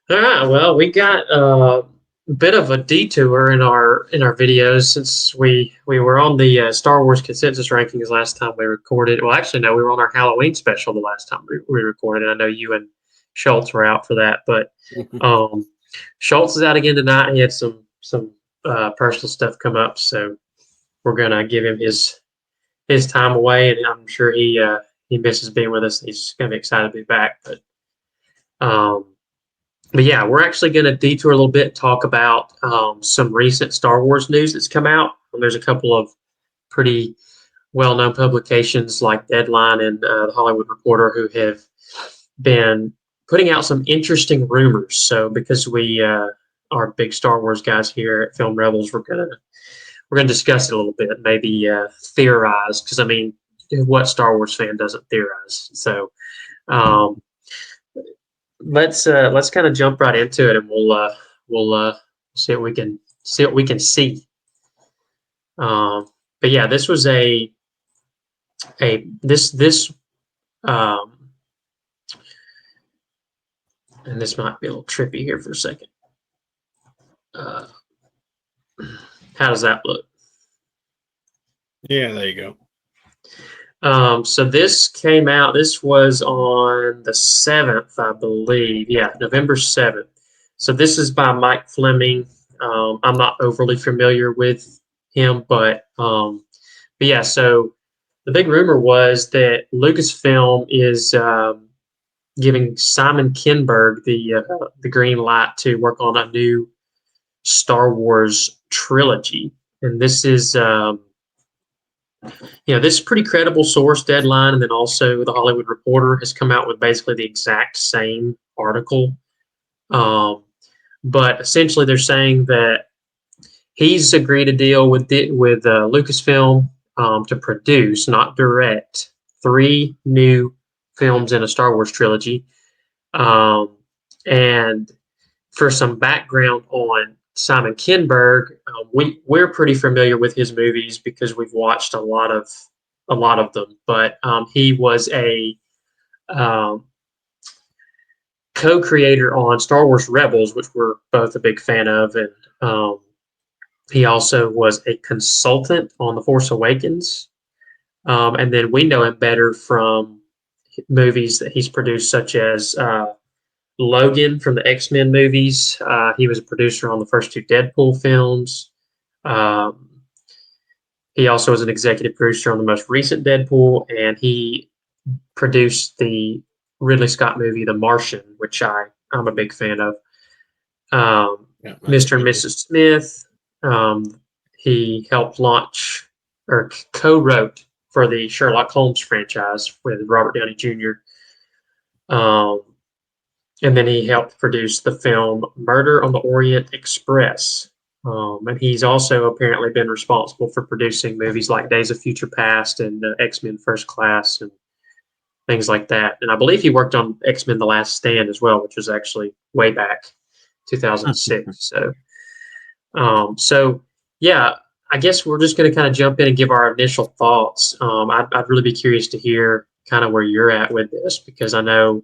All right. Well, we got a bit of a detour in our videos since we were on the Star Wars consensus rankings last time we recorded. Well, actually, no, we were on our Halloween special the last time we recorded. I know you and Schultz were out for that, but um, Schultz is out again tonight. He had some personal stuff come up, so we're gonna give him his time away, and I'm sure he misses being with us. He's gonna be excited to be back, um, but yeah, we're actually going to detour a little bit, talk about some recent Star Wars news that's come out. And there's a couple of pretty well-known publications like Deadline and the Hollywood Reporter who have been putting out some interesting rumors. So because we are big Star Wars guys here at Film Rebels, we're gonna discuss it a little bit, maybe theorize. Because I mean, what Star Wars fan doesn't theorize? So um, let's kind of jump right into it, and we'll see what we can see. Um, but yeah, this was a this um, and this might be a little trippy here for a second. Uh, how does that look? Yeah, there you go. So this came out. This was on the 7th, I believe. Yeah, November 7th. So this is by Mike Fleming. I'm not overly familiar with him, but yeah. So the big rumor was that Lucasfilm is giving Simon Kinberg the green light to work on a new Star Wars trilogy, and this is this is pretty credible source. Deadline, and then also the Hollywood Reporter has come out with basically the exact same article. Um, but essentially, they're saying that he's agreed a deal with Lucasfilm to produce, not direct, three new films in a Star Wars trilogy. Um, and for some background on Simon Kinberg, we're pretty familiar with his movies because we've watched a lot of them. But he was a um, co-creator on Star Wars Rebels, which we're both a big fan of, and he also was a consultant on The Force Awakens. And then we know him better from movies that he's produced, such as Logan from the X-Men movies. He was a producer on the first two Deadpool films. Um, he also was an executive producer on the most recent Deadpool, and he produced the Ridley Scott movie The Martian, which I'm a big fan of. Yeah, that's a Mr. and good one. Mrs. Smith. He helped launch or co-wrote for the Sherlock Holmes franchise with Robert Downey Jr. Um, and then he helped produce the film Murder on the Orient Express. And he's also apparently been responsible for producing movies like Days of Future Past and X-Men First Class and things like that. And I believe he worked on X-Men The Last Stand as well, which was actually way back 2006. So yeah, I guess we're just going to kind of jump in and give our initial thoughts. I'd really be curious to hear kind of where you're at with this because I know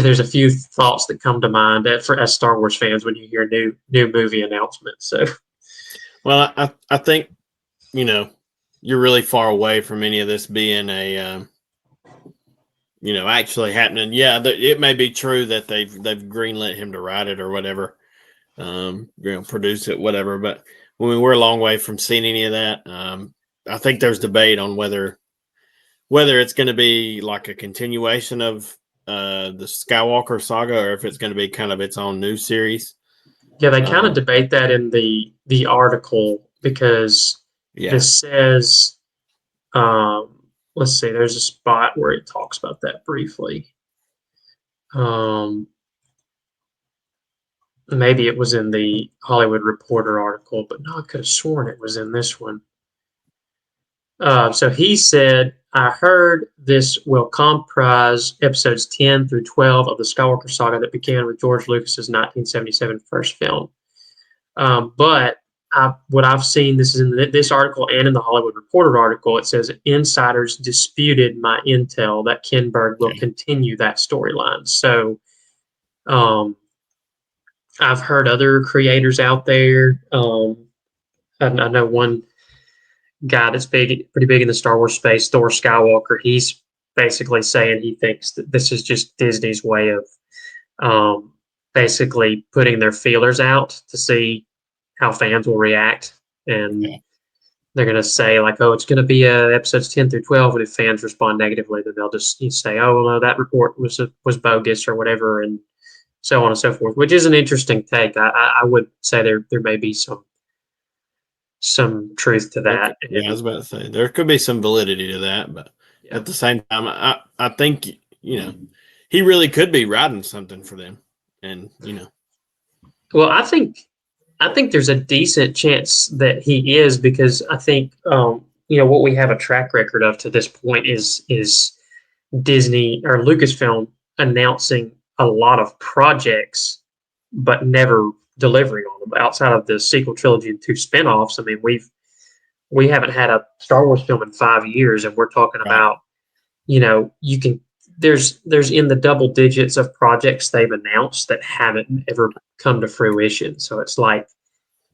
there's a few thoughts that come to mind for as Star Wars fans when you hear new movie announcements. So Well, I think you know you're really far away from any of this being a actually happening. Yeah, it may be true that they've greenlit him to write it or whatever, produce it, whatever. But we're a long way from seeing any of that. I think there's debate on whether it's going to be like a continuation of the Skywalker saga or if it's going to be kind of its own new series. yeah, they kind of Um, debate that in the article because yeah, this says let's see, there's a spot where it talks about that briefly. Um, Maybe it was in the Hollywood Reporter article, but no, I could have sworn it was in this one. So he said, I heard this will comprise episodes 10 through 12 of the Skywalker saga that began with George Lucas's 1977 first film. But what I've seen, this is in this article and in the Hollywood Reporter article, it says insiders disputed my intel that Kinberg will yeah, continue that storyline. So um, I've heard other creators out there. I know one guy that's pretty big in the Star Wars space, Thor Skywalker. He's basically saying he thinks that this is just Disney's way of um, basically putting their feelers out to see how fans will react, and Yeah. they're going to say like, "Oh, it's going to be episodes 10 through 12," and if fans respond negatively, then they'll just say, "Oh, well, no, that report was bogus or whatever," and so on and so forth. Which is an interesting take. I would say there may be some truth to that, Yeah, I and was about to say there could be some validity to that, but yeah. at the same time, I think he really could be writing something for them, and Well, I think there's a decent chance that he is because I think what we have a track record of to this point is Disney or Lucasfilm announcing a lot of projects, but never delivering on them. Outside of the sequel trilogy and two spinoffs, I mean, we haven't had a Star Wars film in 5 years, and we're talking right, about you can there's in the double digits of projects they've announced that haven't ever come to fruition. So it's like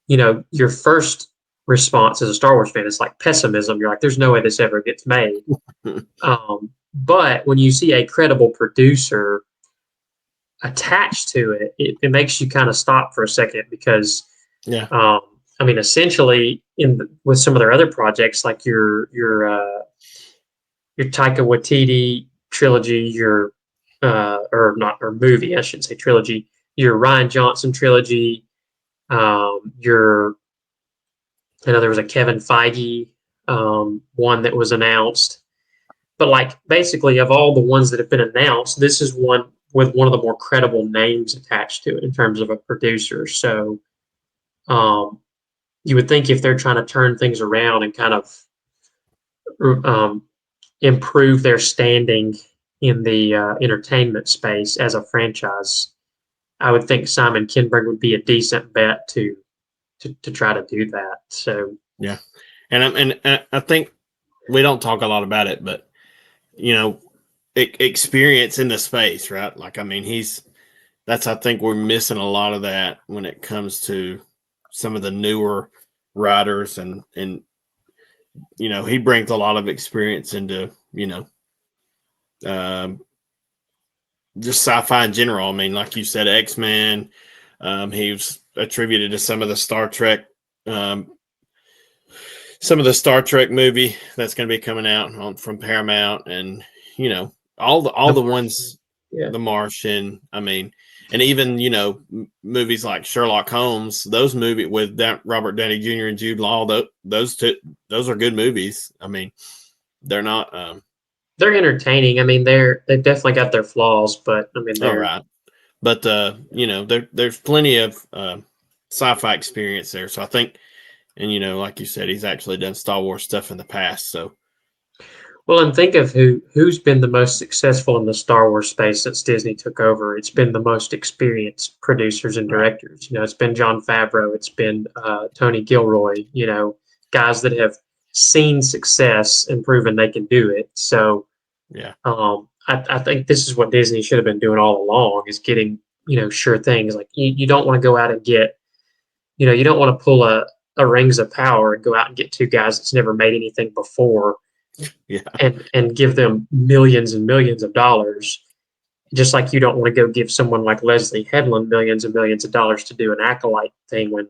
your first response as a Star Wars fan is like pessimism. You're like, there's no way this ever gets made. But when you see a credible producer attached to it, it makes you kind of stop for a second because, yeah, um, I mean, essentially, with some of their other projects, like your Taika Waititi trilogy, your or not or movie, I shouldn't say trilogy, your Ryan Johnson trilogy, your I know there was a Kevin Feige one that was announced. But like basically of all the ones that have been announced, this is one with one of the more credible names attached to it in terms of a producer. So um, you would think if they're trying to turn things around and kind of um, improve their standing in the entertainment space as a franchise, I would think Simon Kinberg would be a decent bet to try to do that. So yeah, and I think we don't talk a lot about it, but you know, experience in the space, right? Like, I mean, that's I think we're missing a lot of that when it comes to some of the newer writers, and he brings a lot of experience into um, just sci-fi in general. I mean, like you said, X-Men. He was attributed to um, some of the Star Trek movie that's going to be coming out from Paramount, and all the the Martian, ones, yeah. The Martian. I mean, and even movies like Sherlock Holmes. Those movies with Robert Downey Jr. and Jude Law. Those are good movies. I mean, they're not. They're entertaining. I mean, they've definitely got their flaws, but I mean, All they're right, but there's plenty of sci-fi experience there. So I think, and like you said, he's actually done Star Wars stuff in the past. So well, and think of who's been the most successful in the Star Wars space since Disney took over. It's been the most experienced producers and right, directors. It's been Jon Favreau. It's been Tony Gilroy. Guys that have seen success and proven they can do it. So yeah, I think this is what Disney should have been doing all along: is getting sure things. Like you don't want to go out and get you don't want to pull a Rings of Power and go out and get two guys that's never made anything before yeah, and give them millions and millions of dollars. Just like you don't want to go give someone like Leslie Headland millions and millions of dollars to do an acolyte thing when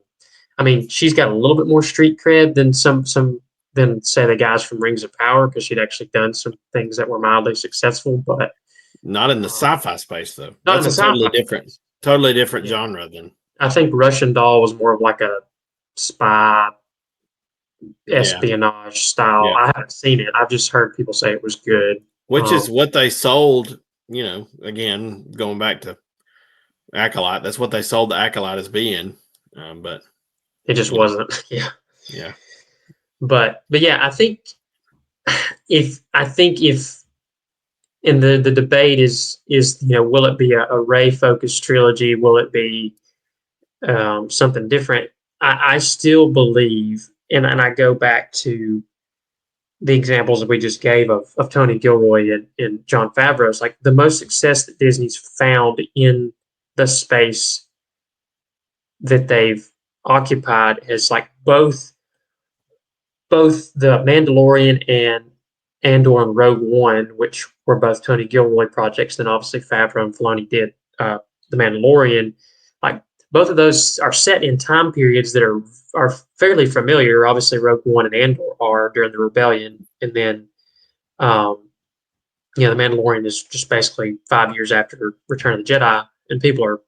I mean she's got a little bit more street cred than some than say the guys from Rings of Power because she'd actually done some things that were mildly successful, but not in the um, sci-fi space though. not in That's the a sci-fi space. totally different Yeah, genre than I think Russian Doll was more of like a spy yeah, espionage style. yeah. I haven't seen it. I've just heard people say it was good. Which is what they sold. Again, going back to Acolyte, that's what they sold the Acolyte as being. But It just you know, wasn't. Yeah, yeah, but yeah, I think if and the debate is will it be a Ray focused trilogy? Will it be something different? I still believe, and I go back to the examples that we just gave of Tony Gilroy and John Favreau. It's like the most success that Disney's found in the space that they've occupied as like both the Mandalorian and Andor and Rogue One, which were both Tony Gilroy projects. Then obviously Favreau and Filoni did the Mandalorian. Like both of those are set in time periods that are fairly familiar. Obviously, Rogue One and Andor are during the Rebellion, and then um, the Mandalorian is just basically 5 years after Return of the Jedi, and people are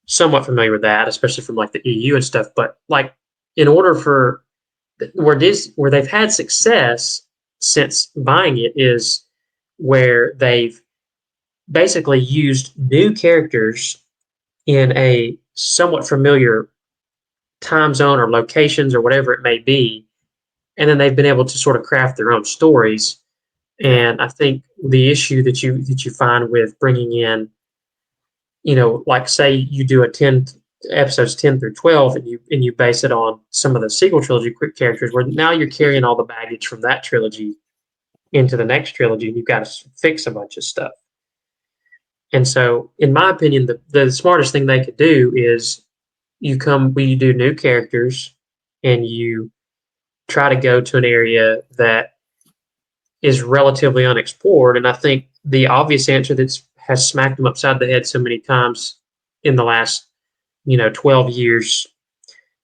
somewhat familiar with that, especially from like the EU and stuff. But like, in order for where they've had success since buying it is where they've basically used new characters in a somewhat familiar time zone or locations or whatever it may be, and then they've been able to sort of craft their own stories. Yeah. And I think the issue that you find with bringing in, like say you do a 10 episodes 10 through 12 and you base it on some of the sequel trilogy quick characters where now you're carrying all the baggage from that trilogy into the next trilogy and you've got to fix a bunch of stuff. And so, in my opinion, the smartest thing they could do is you do new characters and you try to go to an area that is relatively unexplored. And I think the obvious answer that's has smacked them upside the head so many times in the last 12 years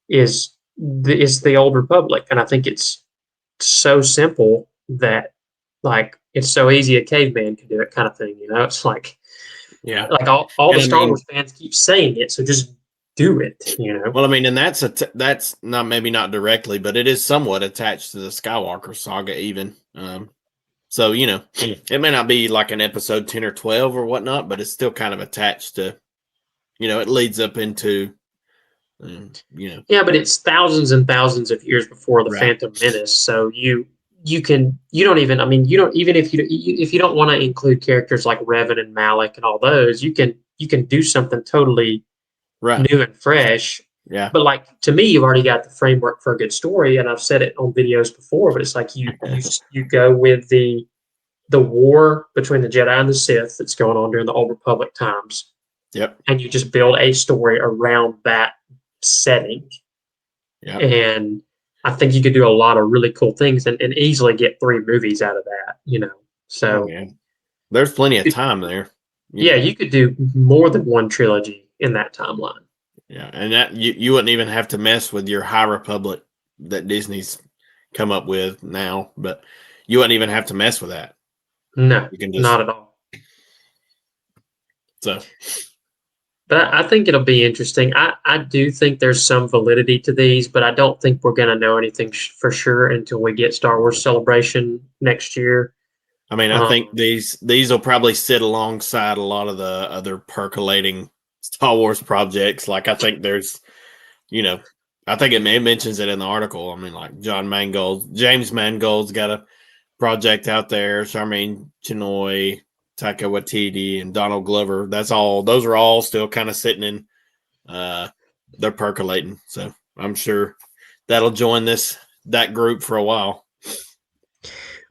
is the old republic. And I think it's so simple that like it's so easy a caveman can do it kind of thing. It's Yeah. like all the And I Star mean, Wars fans keep saying it, so just do it. well, I mean, and that's not, maybe not directly, but it is somewhat attached to the Skywalker saga, even. So it may not be like an episode 10 or 12 or whatnot, but it's still kind of attached to. It leads up into. Yeah, but it's thousands and thousands of years before the Right. Phantom Menace, so you don't even, I mean, you don't, even if you don't want to include characters like Revan and Malik and all those, you can do something totally Right. new and fresh. Yeah. But like to me, you've already got the framework for a good story, and I've said it on videos before. But it's like you go with the war between the Jedi and the Sith that's going on during the Old Republic times, Yep. and you just build a story around that setting. Yep. And I think you could do a lot of really cool things and easily get 3 movies out of that. Oh So yeah. There's plenty you of could, time there. You yeah, know. you could do more than one trilogy in that timeline. Yeah, and that you wouldn't even have to mess with your High Republic that Disney's come up with now, but you wouldn't even have to mess with that. No, You can not just at all. so But I think it'll be interesting. I do think there's some validity to these, but I don't think we're going to know anything for sure until we get Star Wars Celebration next year. I mean, I think Um, these will probably sit alongside a lot of the other percolating Star Wars projects. Like I think there's, you know, I think it mentions it in the article. I mean, like James Mangold's got a project out there. Charmaine Chinoy, Taika Waititi, and Donald Glover. Those are all still kind of sitting in. They're percolating, so I'm sure that'll join that group for a while.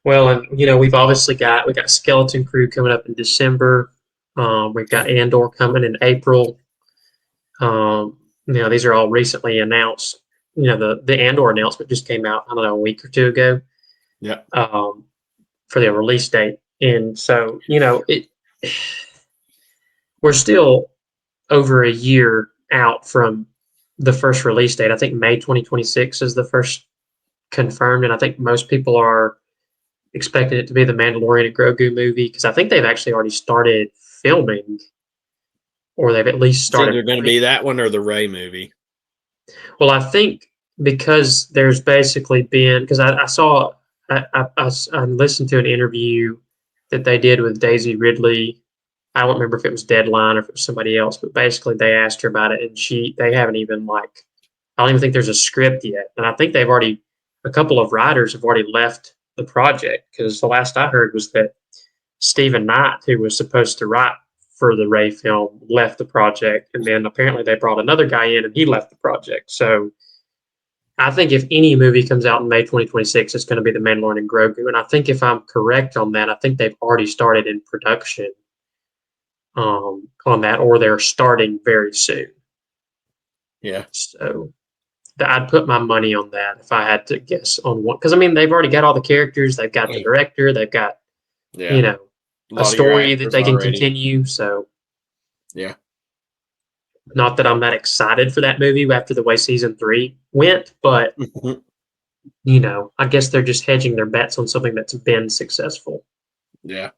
well, and we've obviously we got Skeleton Crew coming up in December. We've got Andor coming in April. These are all recently announced. The Andor announcement just came out, I don't know, a week or two ago, Yeah, for the release date. And so, we're still over a year out from the first release date. I think May 2026 is the first confirmed, and I think most people are expecting it to be the Mandalorian and Grogu movie because I think they've actually already started filming, or they've at least it's started either going to writing. be that one or the Ray movie. Well, I think because there's basically been because I saw I listened to an interview that they did with Daisy Ridley. I don't remember if it was Deadline or if it was somebody else, but basically they asked her about it, and they haven't even I don't even think there's a script yet, and I think a couple of writers have already left the project because the last I heard was that Stephen Knight, who was supposed to write for the Ray film, left the project, and then apparently they brought another guy in, and he left the project. So I think if any movie comes out in May 2026, it's going to be The Mandalorian and Grogu. And I think if I'm correct on that, I think they've already started in production on that, or they're starting very soon. Yeah. So I'd put my money on that if I had to guess on one. Because I mean, they've already got all the characters, they've got the director, they've got you Yeah. know A a lot of your story that actors they can already. continue. So Yeah. not that I'm that excited for that movie after the way season 3 went, but I guess they're just hedging their bets on something that's been successful. Yeah.